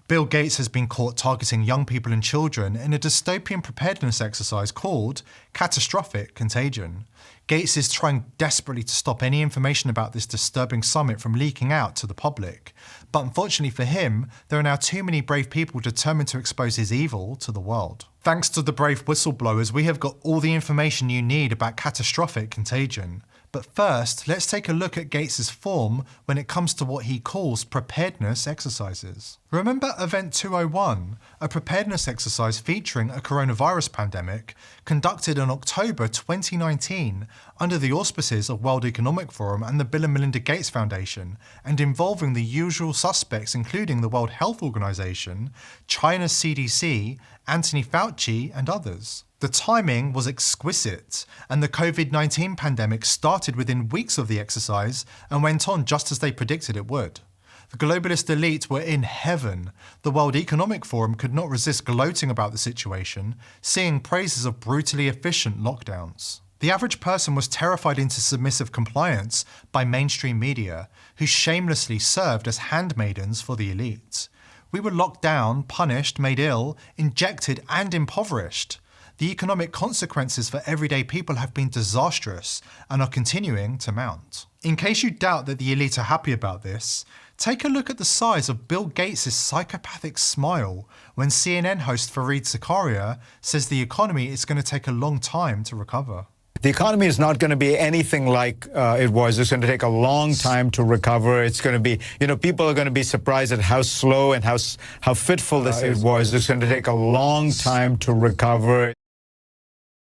Bill Gates has been caught targeting young people and children in a dystopian preparedness exercise called CATASTROPHIC CONTAGIon. Gates is trying desperately to stop any information about this disturbing summit from leaking out to the public. But unfortunately for him, there are now too many brave people determined to expose his evil to the world. Thanks to the brave whistleblowers, we have got all the information you need about catastrophic contagion. But first, let's take a look at Gates' form when it comes to what he calls preparedness exercises. Remember Event 201, a preparedness exercise featuring a coronavirus pandemic conducted in October 2019 under the auspices of World Economic Forum and the Bill and Melinda Gates Foundation, and involving the usual suspects including the World Health Organization, China's CDC, Anthony Fauci, and others. The timing was exquisite, and the COVID-19 pandemic started within weeks of the exercise and went on just as they predicted it would. The globalist elite were in heaven. The World Economic Forum could not resist gloating about the situation, singing praises of brutally efficient lockdowns. The average person was terrified into submissive compliance by mainstream media, who shamelessly served as handmaidens for the elite. We were locked down, punished, made ill, injected, and impoverished. The economic consequences for everyday people have been disastrous and are continuing to mount. In case you doubt that the elite are happy about this, take a look at the size of Bill Gates' psychopathic smile when CNN host Fareed Zakaria says the economy is going to take a long time to recover. The economy is not going to be anything like it was. It's going to take a long time to recover. It's going to be, people are going to be surprised at how slow and how fitful this was. It's going to take a long time to recover.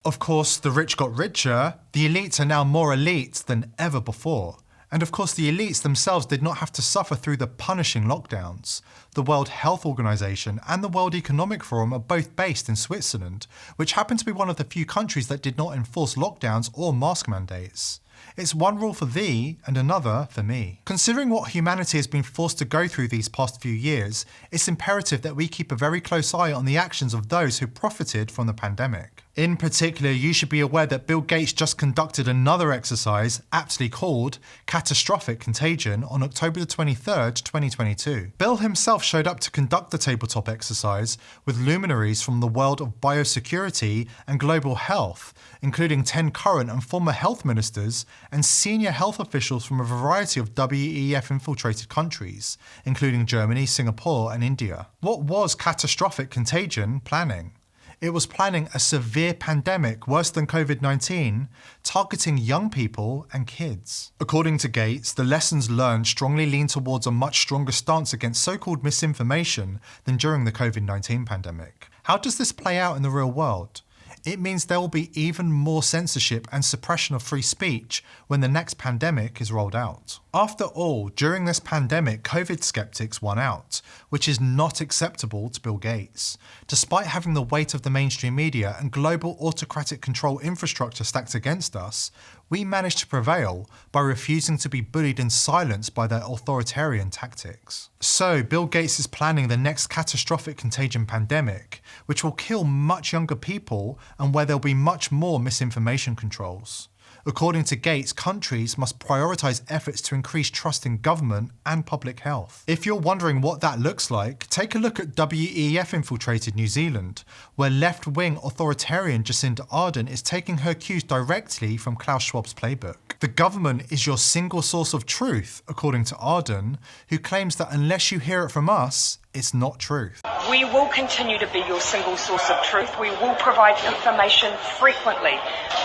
Of course, the rich got richer. The elites are now more elite than ever before. And of course, the elites themselves did not have to suffer through the punishing lockdowns. The World Health Organization and the World Economic Forum are both based in Switzerland, which happened to be one of the few countries that did not enforce lockdowns or mask mandates. It's one rule for thee and another for me. Considering what humanity has been forced to go through these past few years, it's imperative that we keep a very close eye on the actions of those who profited from the pandemic. In particular, you should be aware that Bill Gates just conducted another exercise, aptly called Catastrophic Contagion, on October 23rd, 2022. Bill himself showed up to conduct the tabletop exercise with luminaries from the world of biosecurity and global health, including 10 current and former health ministers and senior health officials from a variety of WEF-infiltrated countries, including Germany, Singapore, and India. What was Catastrophic Contagion planning? It was planning a severe pandemic worse than COVID-19, targeting young people and kids. According to Gates, the lessons learned strongly lean towards a much stronger stance against so-called misinformation than during the COVID-19 pandemic. How does this play out in the real world? It means there will be even more censorship and suppression of free speech when the next pandemic is rolled out. After all, during this pandemic, COVID skeptics won out, which is not acceptable to Bill Gates. Despite having the weight of the mainstream media and global autocratic control infrastructure stacked against us, we managed to prevail by refusing to be bullied and silenced by their authoritarian tactics. So Bill Gates is planning the next catastrophic contagion pandemic, which will kill much younger people and where there'll be much more misinformation controls. According to Gates, countries must prioritize efforts to increase trust in government and public health. If you're wondering what that looks like, take a look at WEF-infiltrated New Zealand, where left-wing authoritarian Jacinda Ardern is taking her cues directly from Klaus Schwab's playbook. The government is your single source of truth, according to Ardern, who claims that unless you hear it from us, it's not truth. We will continue to be your single source of truth. We will provide information frequently.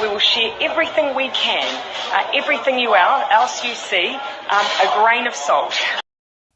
We will share everything we can, everything else you see, a grain of salt.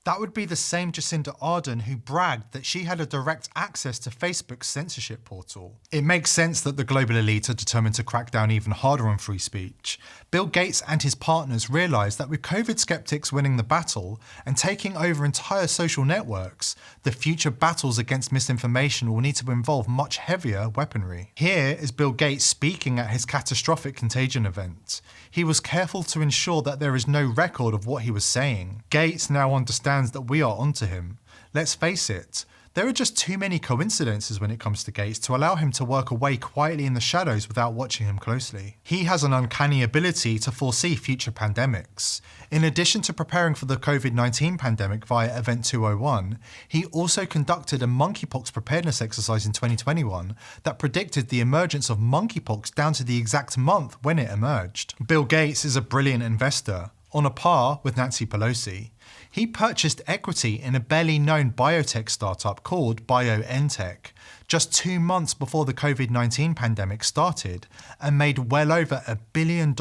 That would be the same Jacinda Ardern who bragged that she had a direct access to Facebook's censorship portal. It makes sense that the global elite are determined to crack down even harder on free speech. Bill Gates and his partners realised that with COVID skeptics winning the battle and taking over entire social networks, the future battles against misinformation will need to involve much heavier weaponry. Here is Bill Gates speaking at his catastrophic contagion event. He was careful to ensure that there is no record of what he was saying. Gates now understands that we are onto him. Let's face it, There are just too many coincidences when it comes to Gates to allow him to work away quietly in the shadows without watching him closely. He has an uncanny ability to foresee future pandemics. In addition to preparing for the COVID-19 pandemic via Event 201, he also conducted a monkeypox preparedness exercise in 2021 that predicted the emergence of monkeypox down to the exact month when it emerged. Bill Gates is a brilliant investor, on a par with Nancy Pelosi. He purchased equity in a barely known biotech startup called BioNTech just 2 months before the COVID-19 pandemic started and made well over $1 billion.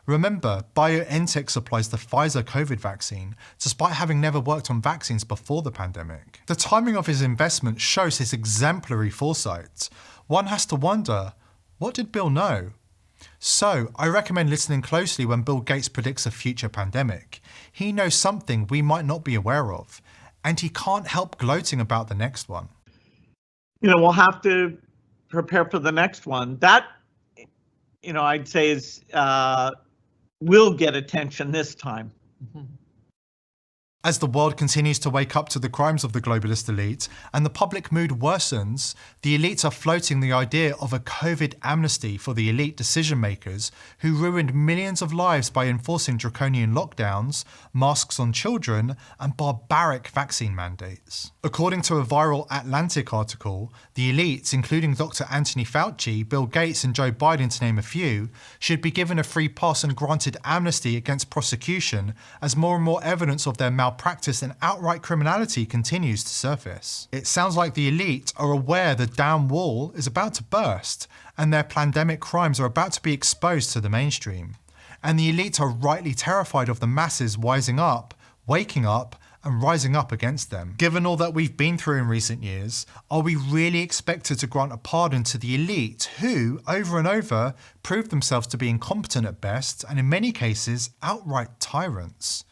Remember, BioNTech supplies the Pfizer COVID vaccine, despite having never worked on vaccines before the pandemic. The timing of his investment shows his exemplary foresight. One has to wonder, what did Bill know? So, I recommend listening closely when Bill Gates predicts a future pandemic. He knows something we might not be aware of, and he can't help gloating about the next one. We'll have to prepare for the next one. That, I'd say is will get attention this time. As the world continues to wake up to the crimes of the globalist elite and the public mood worsens, the elites are floating the idea of a COVID amnesty for the elite decision makers who ruined millions of lives by enforcing draconian lockdowns, masks on children, and barbaric vaccine mandates. According to a viral Atlantic article, the elites, including Dr. Anthony Fauci, Bill Gates, and Joe Biden, to name a few, should be given a free pass and granted amnesty against prosecution as more and more evidence of their malpractice and outright criminality continues to surface. It sounds like the elite are aware the damn wall is about to burst and their pandemic crimes are about to be exposed to the mainstream. And the elite are rightly terrified of the masses wising up, waking up, and rising up against them. Given all that we've been through in recent years, are we really expected to grant a pardon to the elite who, over and over, proved themselves to be incompetent at best and in many cases outright tyrants?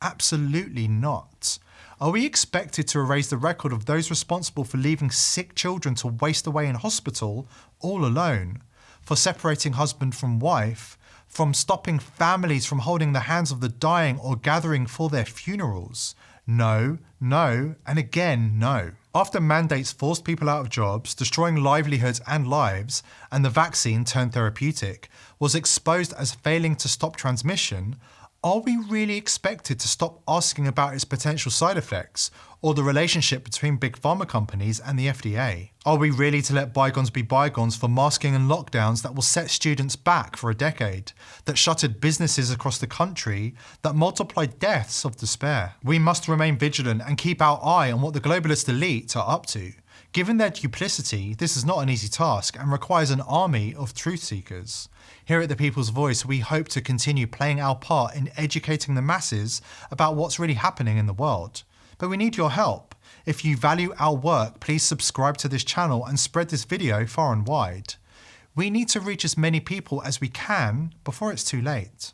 Absolutely not. Are we expected to erase the record of those responsible for leaving sick children to waste away in hospital all alone, for separating husband from wife, from stopping families from holding the hands of the dying or gathering for their funerals? No, no, and again no. After mandates forced people out of jobs, destroying livelihoods and lives, and the vaccine, turned therapeutic, was exposed as failing to stop transmission, are we really expected to stop asking about its potential side effects or the relationship between big pharma companies and the FDA? Are we really to let bygones be bygones for masking and lockdowns that will set students back for a decade, that shuttered businesses across the country, that multiplied deaths of despair? We must remain vigilant and keep our eye on what the globalist elite are up to. Given their duplicity, this is not an easy task and requires an army of truth seekers. Here at The People's Voice, we hope to continue playing our part in educating the masses about what's really happening in the world. But we need your help. If you value our work, please subscribe to this channel and spread this video far and wide. We need to reach as many people as we can before it's too late.